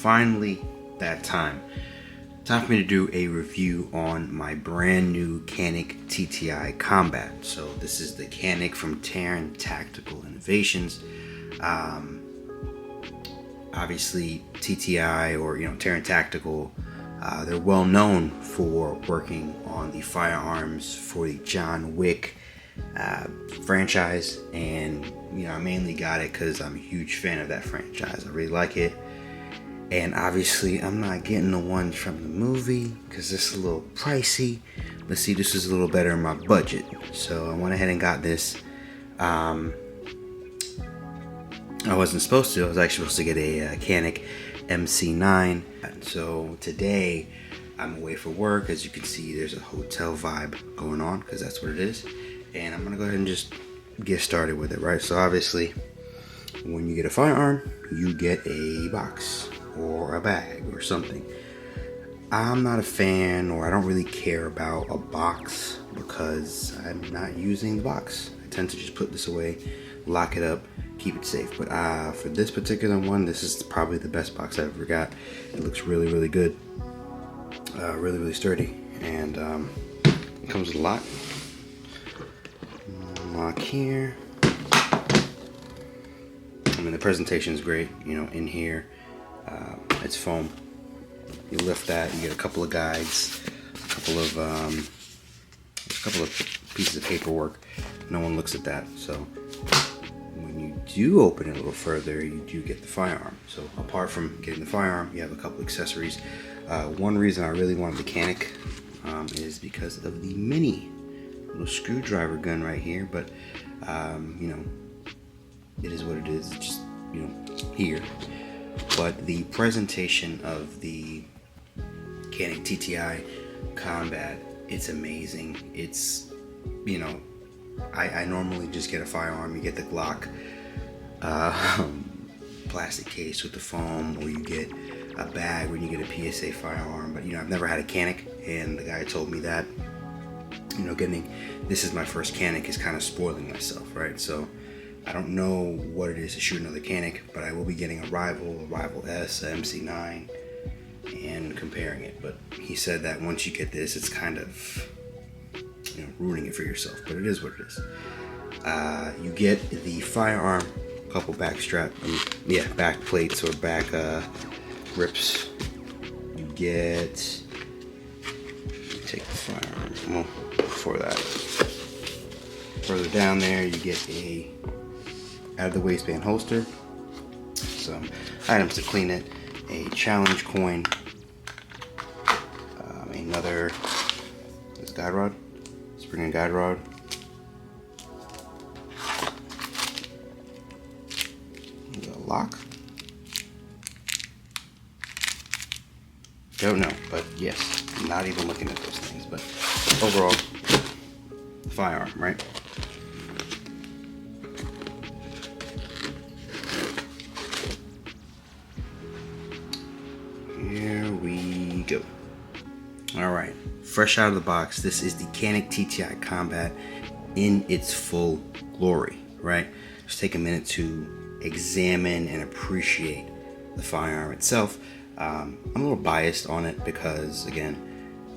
finally that time. Time for me to do a review on my brand new Canik TTI Combat. So this is the Canik from Taran Tactical Innovations. Obviously TTI, or Taran Tactical, they're well known for working on the firearms for the John Wick franchise, and I mainly got it because I'm a huge fan of that franchise. I really like it. And obviously I'm not getting the ones from the movie because this is a little pricey. Let's see, this is a little better in my budget, so I went ahead and got this. I wasn't supposed to. I was actually supposed to get a Canik MC9. So today I'm away for work. As you can see, there's a hotel vibe going on because that's what it is. And I'm gonna go ahead and just get started with it, right? So obviously when you get a firearm, you get a box or a bag or something. I'm not a fan, or I don't really care about a box because I'm not using the box. I tend to just put this away, lock it up, keep it safe. But for this particular one, this is probably the best box I've ever got. It looks really, really good. Really, really sturdy. And it comes with a lock. Lock here. I mean, the presentation is great. In here, it's foam. You lift that, you get a couple of guides, a couple of pieces of paperwork. No one looks at that. So when you do open it a little further, you do get the firearm. So apart from getting the firearm, you have a couple accessories. One reason I really wanted the Canik is because of the mini little screwdriver gun right here. But it is what it is. It's just here. But the presentation of the Canik TTI Combat, it's amazing. It's I normally just get a firearm. You get the Glock plastic case with the foam, or you get a bag when you get a PSA firearm. But I've never had a Canik, and the guy told me that getting this is my first Canik is kind of spoiling myself, right? So I don't know what it is to shoot another Canik, but I will be getting a Rival S, a MC9, and comparing it. But he said that once you get this, it's kind of ruining it for yourself, but it is what it is. You get the firearm, a couple back back plates or back grips. You get, take the firearm, well, before that, further down there, you get a out of the waistband holster, some items to clean it, a challenge coin, another guide rod, spring and guide rod, a lock. Don't know, but yes, not even looking at those things. But overall, firearm, right? Here we go. All right, fresh out of the box, this is the Canik TTI Combat in its full glory, right? Just take a minute to examine and appreciate the firearm itself. I'm a little biased on it because, again,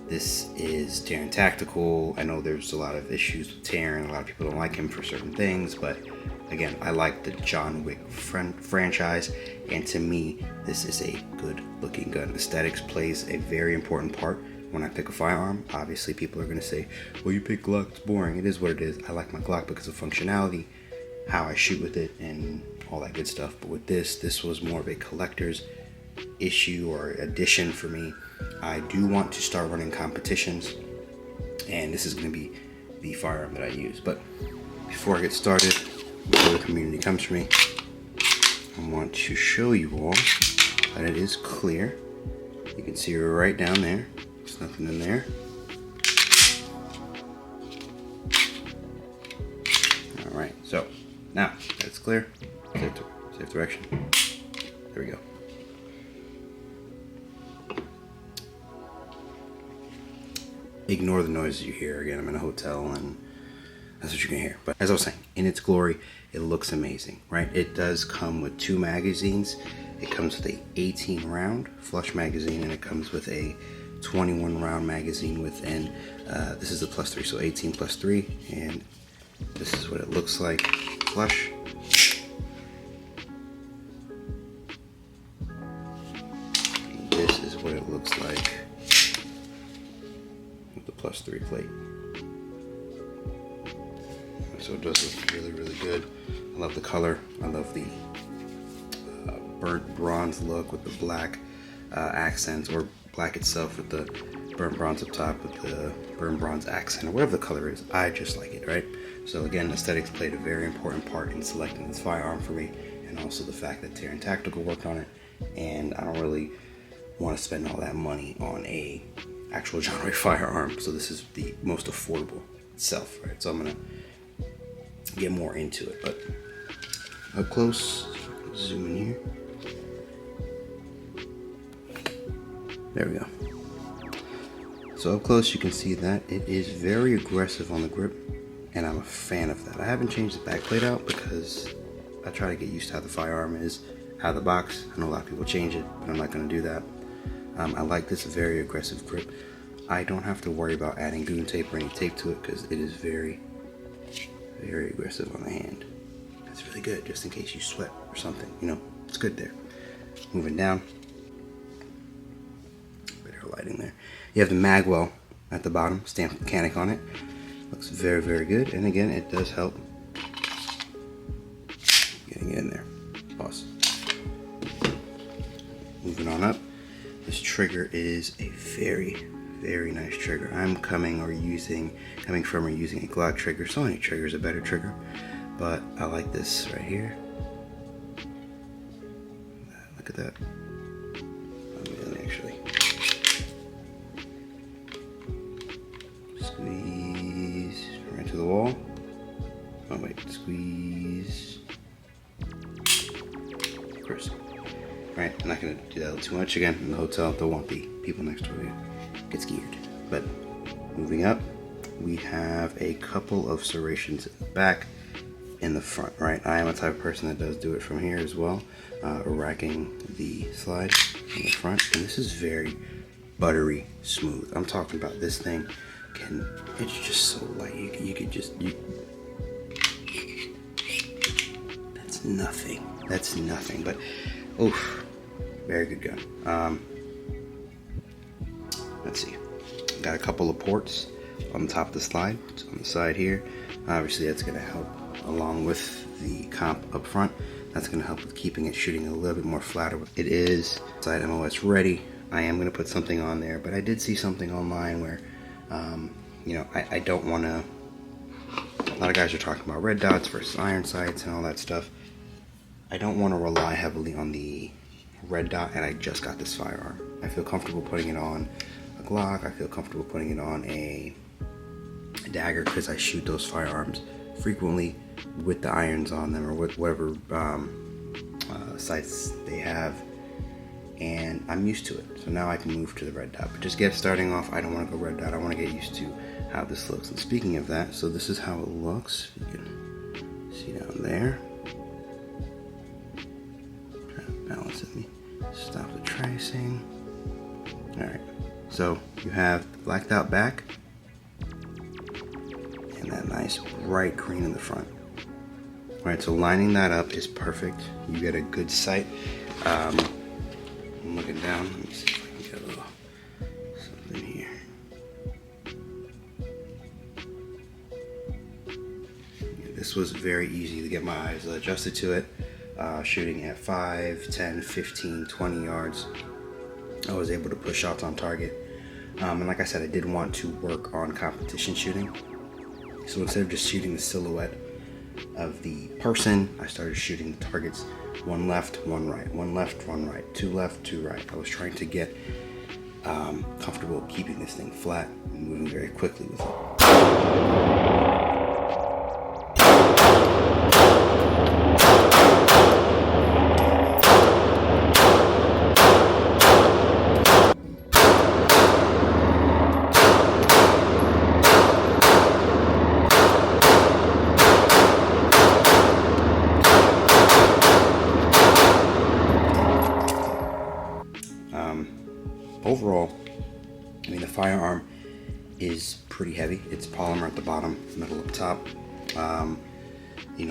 this is Taran Tactical. I know there's a lot of issues with Taran. A lot of people don't like him for certain things, but again, I like the John Wick franchise, and to me, this is a good looking gun. Aesthetics plays a very important part when I pick a firearm. Obviously, people are going to say, well, you pick Glock, it's boring. It is what it is. I like my Glock because of functionality, how I shoot with it, and all that good stuff. But with this was more of a collector's issue or addition for me. I do want to start running competitions, and this is going to be the firearm that I use. But before I get started, before the community comes for me, I want to show you all that it is clear. You can see right down there. There's nothing in there. All right, so now that it's clear, safe direction. There we go. Ignore the noises you hear. Again, I'm in a hotel and that's what you're gonna hear. But as I was saying, in its glory, it looks amazing, right? It does come with 2 magazines. It comes with a 18 round flush magazine, and it comes with a 21 round magazine within. This is a +3, so 18 + 3, and this is what it looks like flush. And this is what it looks like with the +3 plate. So it does look really, really good. I love the color. I love the burnt bronze look with the black accents, or black itself with the burnt bronze up top with the burnt bronze accent, or whatever the color is. I just like it, right? So again, aesthetics played a very important part in selecting this firearm for me, and also the fact that Taran Tactical worked on it, and I don't really want to spend all that money on a actual genre firearm, so this is the most affordable itself, right? So I'm gonna get more into it, but up close, zoom in here. There we go. So up close you can see that it is very aggressive on the grip, and I'm a fan of that. I haven't changed the back plate out because I try to get used to how the firearm is out of the box. I know a lot of people change it, but I'm not going to do that. I like this very aggressive grip. I don't have to worry about adding goon tape or any tape to it because it is very, very aggressive on the hand. That's really good, just in case you sweat or something, you know, it's good there. Moving down. Better lighting there. You have the magwell at the bottom, stamped with Canik on it. Looks very, very good, and again, it does help getting it in there. Pause. Moving on up. This trigger is a very, very nice trigger. I'm coming from or using a Glock trigger, so any trigger is a better trigger, but I like this right here. Look at that. Actually, squeeze right to the wall. Oh wait, squeeze. Crisp. Right, I'm not gonna do that too much. Again, in the hotel, there won't be people next to you. Get scared. But moving up, we have a couple of serrations in the back, in the front. Right, I am a type of person that does do it from here as well, racking the slide in the front, and this is very buttery smooth. I'm talking about this thing it's just so light. You could just that's nothing. That's nothing. But oof. Very good gun. Let's see. Got a couple of ports on the top of the slide. It's on the side here. Obviously, that's going to help along with the comp up front. That's going to help with keeping it shooting a little bit more flatter. It is side MOS ready. I am going to put something on there, but I did see something online where, you know, I don't want to. A lot of guys are talking about red dots versus iron sights and all that stuff. I don't want to rely heavily on the red dot, and I just got this firearm. I feel comfortable putting it on a Glock. I feel comfortable putting it on a dagger because I shoot those firearms frequently with the irons on them or with whatever sights they have, and I'm used to it. So now I can move to the red dot. But just starting off, I don't want to go red dot. I want to get used to how this looks. And speaking of that, so this is how it looks. You can see down there. Balance it. Stop the tracing. Alright, so you have the blacked out back and that nice bright green in the front. Alright, so lining that up is perfect. You get a good sight. I'm looking down. Let me see if I can get a little something here. Yeah, this was very easy to get my eyes adjusted to it. Shooting at 5, 10, 15, 20 yards. I was able to put shots on target. And like I said, I did want to work on competition shooting. So instead of just shooting the silhouette of the person, I started shooting the targets one left, one right, one left, one right, two left, two right. I was trying to get comfortable keeping this thing flat and moving very quickly with it. heavy. It's polymer at the bottom, metal up top.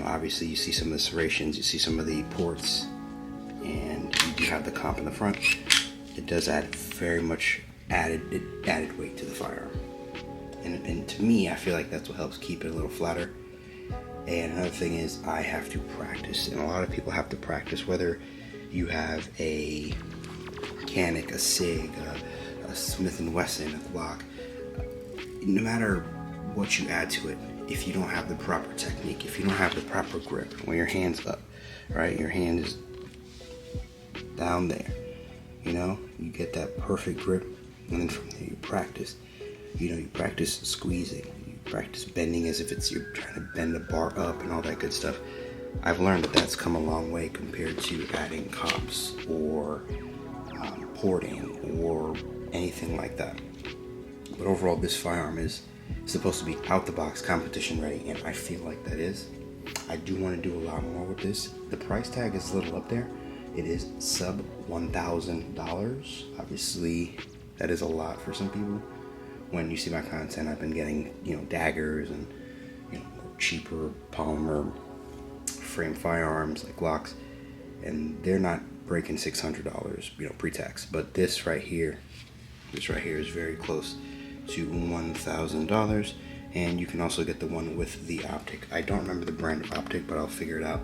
Obviously you see some of the serrations, you see some of the ports, and you do have the comp in the front. It does add very much added weight to the firearm. And to me, I feel like that's what helps keep it a little flatter. And another thing is I have to practice, and a lot of people have to practice, whether you have a Canik, a SIG, a Smith & Wesson, a Glock. No matter what you add to it, if you don't have the proper technique, if you don't have the proper grip, when your hand's up, right, your hand is down there, you get that perfect grip, and then from there you practice. You practice squeezing, you practice bending as if you're trying to bend a bar up and all that good stuff. I've learned that that's come a long way compared to adding comps or porting or anything like that. But overall, this firearm is supposed to be out the box, competition ready, and I feel like that is. I do want to do a lot more with this. The price tag is a little up there. It is sub $1,000. Obviously, that is a lot for some people. When you see my content, I've been getting, daggers and, cheaper polymer frame firearms like Glocks, and they're not breaking $600, pre-tax. But this right here is very close to $1,000, and you can also get the one with the optic. I don't remember the brand of optic, but I'll figure it out.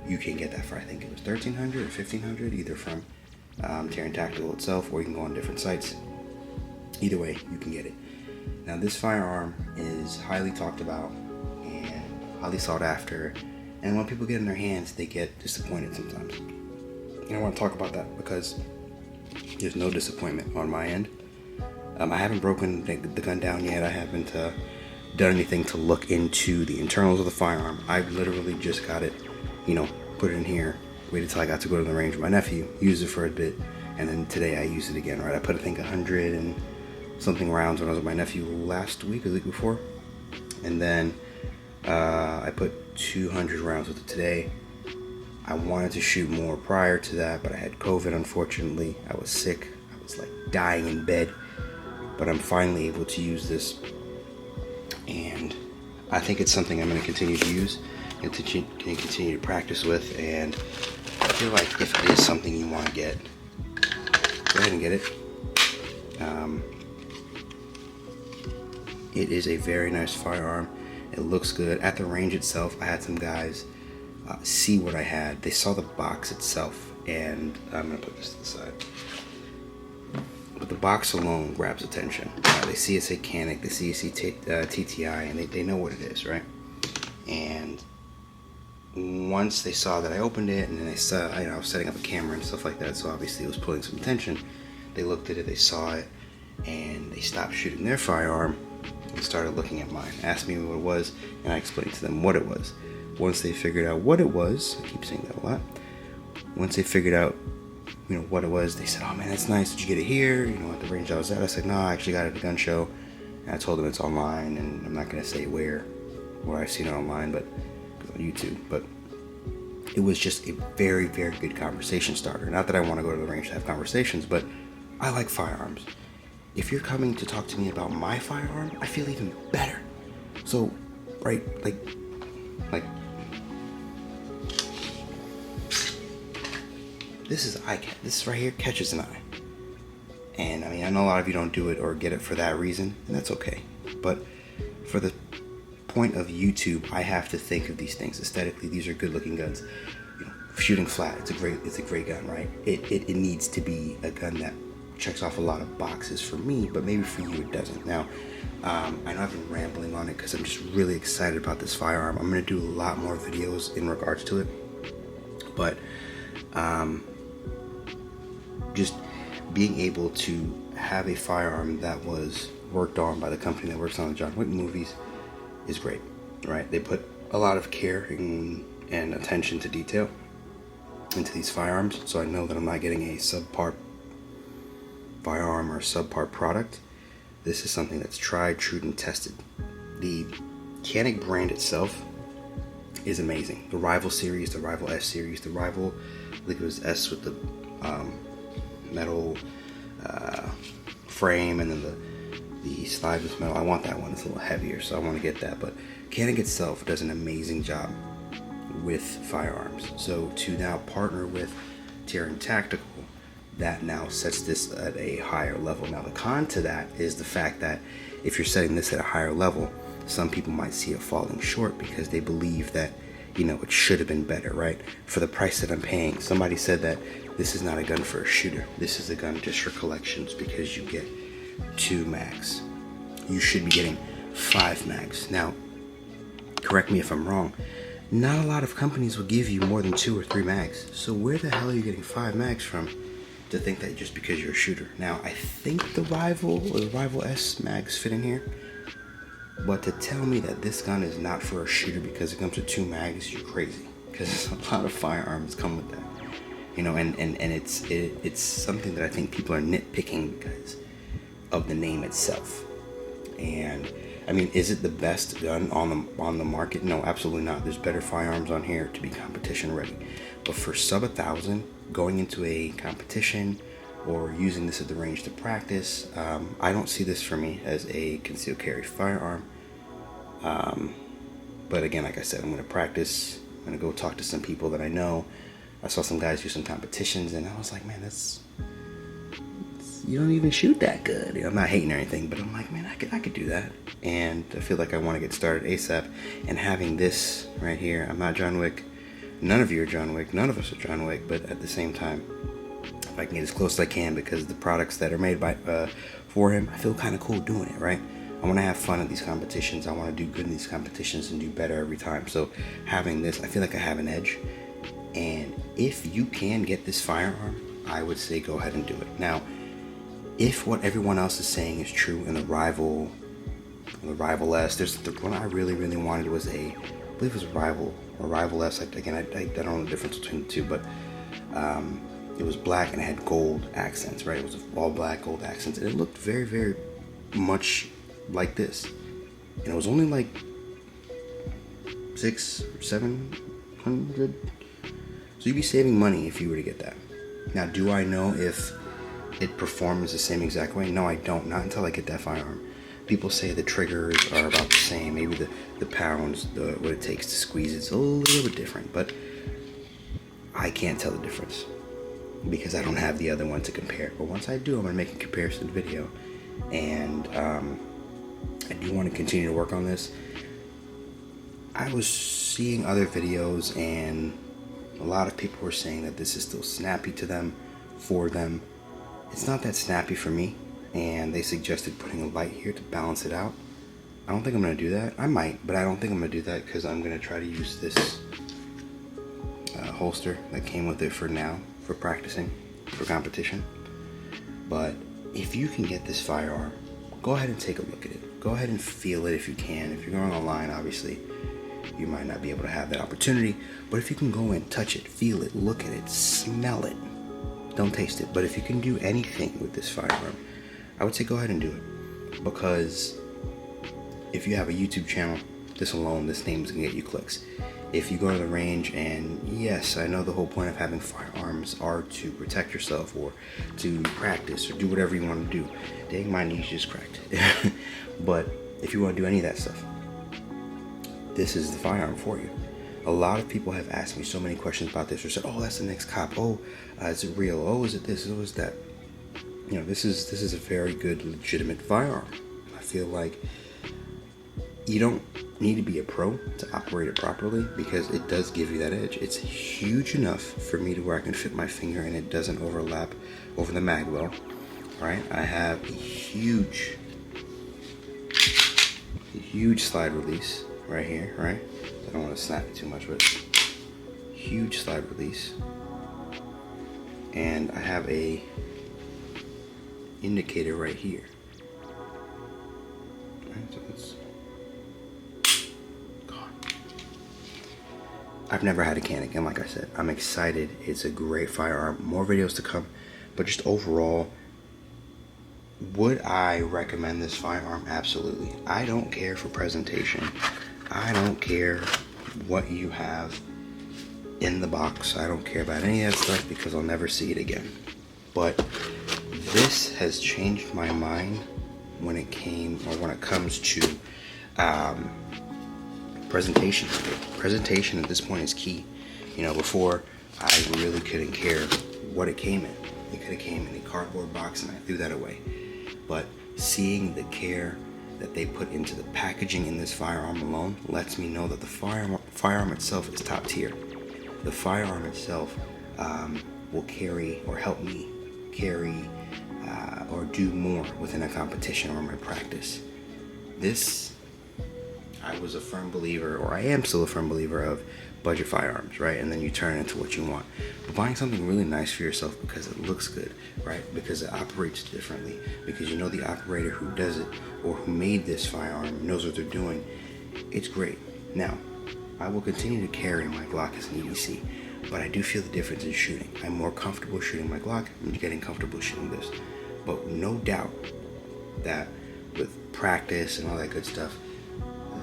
You can get that for, I think it was $1,300 or $1,500, either from Taran Tactical itself, or you can go on different sites. Either way, you can get it. Now, this firearm is highly talked about and highly sought after, and when people get it in their hands, they get disappointed sometimes. And I want to talk about that because there's no disappointment on my end. I haven't broken the gun down yet. I haven't done anything to look into the internals of the firearm. I literally just got it, put it in here, waited till I got to go to the range with my nephew, used it for a bit, and then today I used it again, right? I put, I think, 100 and something rounds when I was with my nephew last week or the week before, and then I put 200 rounds with it today. I wanted to shoot more prior to that, but I had COVID, unfortunately. I was sick. I was like dying in bed, but I'm finally able to use this, and I think it's something I'm going to continue to use and continue to practice with. And I feel like if it is something you want to get, go ahead and get it. It is a very nice firearm. It looks good. At the range itself, I had some guys see what I had. They saw the box itself, and I'm going to put this to the side. But the box alone grabs attention. They see it say Canik, they see it say TTI, and they know what it is, right? And once they saw that I opened it, and then they saw, I was setting up a camera and stuff like that, so obviously it was pulling some attention. They looked at it, they saw it, and they stopped shooting their firearm and started looking at mine. Asked me what it was, and I explained to them what it was. Once they figured out what it was, I keep saying that a lot. Once they figured out, what it was, they said, "Oh man, that's nice. Did you get it here? At the range I was at." I said, "No, I actually got it at a gun show." And I told them it's online, and I'm not gonna say where I've seen it online, but on YouTube. But it was just a very, very good conversation starter. Not that I want to go to the range to have conversations, but I like firearms. If you're coming to talk to me about my firearm, I feel even better. So, right, like. This right here catches an eye. And I know a lot of you don't do it or get it for that reason, and that's okay. But for the point of YouTube, I have to think of these things. Aesthetically, these are good looking guns. Shooting flat, it's a great gun, right? It needs to be a gun that checks off a lot of boxes for me, but maybe for you it doesn't. Now, I know I've been rambling on it because I'm just really excited about this firearm. I'm going to do a lot more videos in regards to it, but just being able to have a firearm that was worked on by the company that works on the John Wick movies is great, right? They put a lot of care and attention to detail into these firearms, so I know that I'm not getting a subpar firearm or subpar product. This is something that's tried, true, and tested. The Canik brand itself is amazing. The Rival series, the Rival S series, the Rival, I think it was S with the metal frame, and then the slideless metal. I want that one. It's a little heavier, so I want to get that. But Canik itself does an amazing job with firearms. So to now partner with Taran Tactical, that now sets this at a higher level. Now the con to that is the fact that if you're setting this at a higher level, some people might see it falling short because they believe that, you know, it should have been better, right? For the price that I'm paying. Somebody said that this is not a gun for a shooter. This is a gun just for collections because you get 2 mags. You should be getting 5 mags. Now, correct me if I'm wrong, not a lot of companies will give you more than 2 or 3 mags. So where the hell are you getting 5 mags from to think that just because you're a shooter? Now, I think the Rival or the Rival S mags fit in here. But to tell me that this gun is not for a shooter because it comes with 2 mags, you're crazy. Because a lot of firearms come with that. You know, and it's something that I think people are nitpicking because of the name itself. And I mean, is it the best gun on the market? No, absolutely not. There's better firearms on here to be competition ready. But for sub 1,000, going into a competition or using this at the range to practice, I don't see this for me as a concealed carry firearm. But again, like I said, I'm going to practice. I'm going to go talk to some people that I know. I saw some guys do some competitions, and I was like, man, you don't even shoot that good. You know, I'm not hating or anything, but I'm like, man, I could do that. And I feel like I want to get started ASAP. And having this right here, I'm not John Wick. None of you are John Wick. None of us are John Wick. But at the same time, if I can get as close as I can, because the products that are made by for him, I feel kind of cool doing it, right? I want to have fun at these competitions. I want to do good in these competitions and do better every time. So having this, I feel like I have an edge. And if you can get this firearm, I would say go ahead and do it. Now, if what everyone else is saying is true in the Rival S, there's the one I really wanted was I believe it was a Rival S. Again, I don't know the difference between the two, but it was black and it had gold accents, right? It was all black, gold accents, and it looked very much like this. And it was only like $600 or $700. So you'd be saving money if you were to get that. Now, do I know if it performs the same exact way? No, I don't. Not until I get that firearm. People say the triggers are about the same. Maybe the pounds, what it takes to squeeze it's a little bit different. But I can't tell the difference because I don't have the other one to compare. But once I do, I'm going to make a comparison video. And I do want to continue to work on this. I was seeing other videos and a lot of people were saying that this is still snappy to them, for them. It's not that snappy for me, and they suggested putting a light here to balance it out. I don't think I'm going to do that. I might, but I don't think I'm going to do that because I'm going to try to use this holster that came with it for now, for practicing, for competition. But if you can get this firearm, go ahead and take a look at it. Go ahead and feel it if you can. If you're going online, obviously, you might not be able to have that opportunity, but if you can go in, touch it, feel it, look at it, smell it, don't taste it, but if you can do anything with this firearm, I would say go ahead and do it, because if you have a YouTube channel, this alone, this name is going to get you clicks. If you go to the range, and yes, I know the whole point of having firearms are to protect yourself or to practice or do whatever you want to do. Dang, my knees just cracked. But if you want to do any of that stuff, this is the firearm for you. A lot of people have asked me so many questions about this or said, oh, that's the next cop. Oh, is it real? Oh, is it this? Oh, is that? You know, this is a very good, legitimate firearm. I feel like you don't need to be a pro to operate it properly because it does give you that edge. It's huge enough for me to where I can fit my finger and it doesn't overlap over the mag well. All right, I have a huge slide release right here, right? I don't want to snap it too much, but huge slide release. And I have a indicator right here. Right, so it's gone. I've never had a Canik, and like I said, I'm excited. It's a great firearm. More videos to come, but just overall, would I recommend this firearm? Absolutely. I don't care for presentation. I don't care what you have in the box. I don't care about any of that stuff because I'll never see it again. But this has changed my mind when it comes to presentation. Presentation at this point is key. You know, before I really couldn't care what it came in. It could have came in a cardboard box and I threw that away. But seeing the care that they put into the packaging in this firearm alone lets me know that the firearm itself is top tier. The firearm itself will carry or help me carry or do more within a competition or my practice. This, I was a firm believer, or I am still a firm believer of budget firearms, right? And then you turn it into what you want. But buying something really nice for yourself because it looks good, right? Because it operates differently, because you know the operator who does it or who made this firearm knows what they're doing. It's great. Now, I will continue to carry my Glock as an EDC, but I do feel the difference in shooting. I'm more comfortable shooting my Glock. I'm getting comfortable shooting this. But no doubt that with practice and all that good stuff,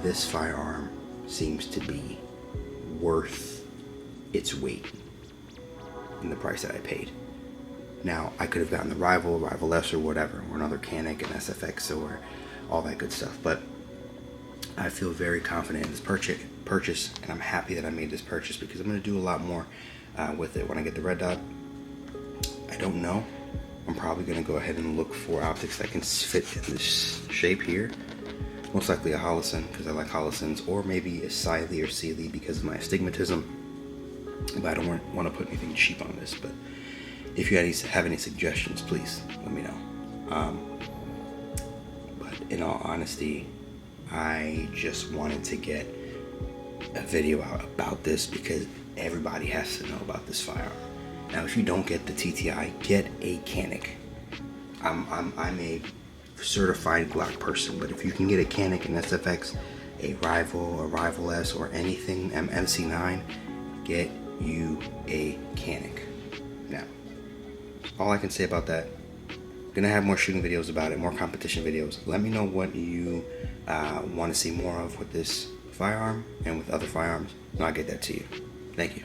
this firearm seems to be worth its weight in the price that I paid. Now, I could have gotten the Rival S or whatever, or another Canik, an SFX, or all that good stuff, but I feel very confident in this purchase, and I'm happy that I made this purchase because I'm going to do a lot more with it. When I get the red dot, I don't know. I'm probably going to go ahead and look for optics that can fit in this shape here. Most likely a Holosun, because I like Holosons, or maybe a Siley or Sealy because of my astigmatism. But I don't want to put anything cheap on this. But if you have any suggestions, please let me know. But in all honesty, I just wanted to get a video out about this because everybody has to know about this firearm. Now, if you don't get the TTI, get a Canik. I'm a certified Glock person, but if you can get a Canik, an SFX, a Rival S, or anything MC9, get you a Canik. Now, all I can say about that, gonna have more shooting videos about it, more competition videos. Let me know what you want to see more of with this firearm and with other firearms, and I'll get that to you. Thank you.